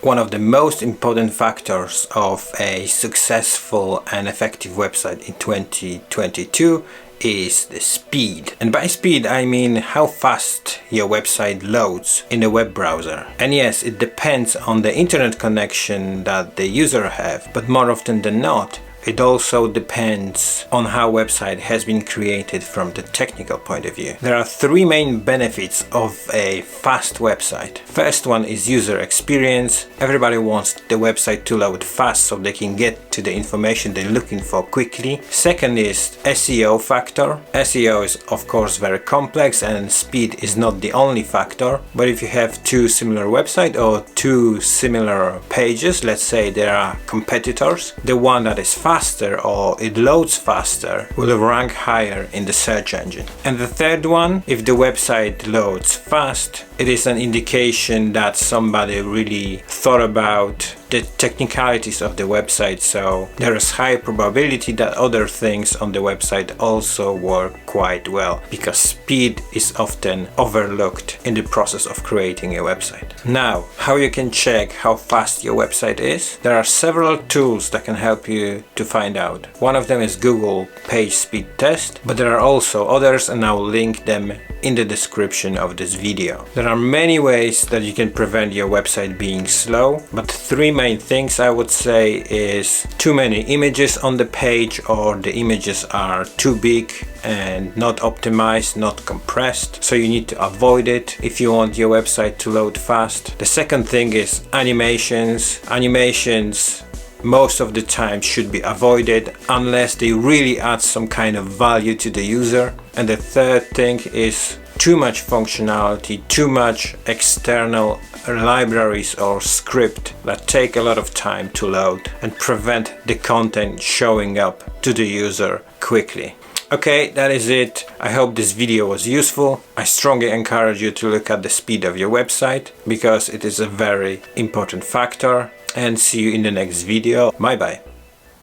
One of the most important factors of a successful and effective website in 2022 is the speed. And by speed I mean how fast your website loads in the web browser. And yes, it depends on the internet connection that the user have, but more often than not, it also depends on how website has been created from the technical point of view. There are three main benefits of a fast website. First one is user experience. Everybody wants the website to load fast so they can get to the information they're looking for quickly. Second is SEO factor. SEO is of course very complex and speed is not the only factor, but if you have two similar websites or two similar pages, let's say there are competitors, the one that is faster or it loads faster will rank higher in the search engine. And the third one, if the website loads fast, it is an indication that somebody really thought about the technicalities of the website, so there is high probability that other things on the website also work quite well, because speed is often overlooked in the process of creating a website. Now, how you can check how fast your website is? There are several tools that can help you to find out. One of them is Google Page Speed Test, but there are also others and I will link them in the description of this video. There are many ways that you can prevent your website being slow, but three main things I would say is too many images on the page, or the images are too big and not optimized, not compressed, so you need to avoid it if you want your website to load fast. The second thing is animations. Animations most of the time should be avoided unless they really add some kind of value to the user. And the third thing is too much functionality, too much external libraries or script that take a lot of time to load and prevent the content showing up to the user quickly. Okay, that is it. I hope this video was useful. I strongly encourage you to look at the speed of your website because it is a very important factor. And see you in the next video. Bye bye.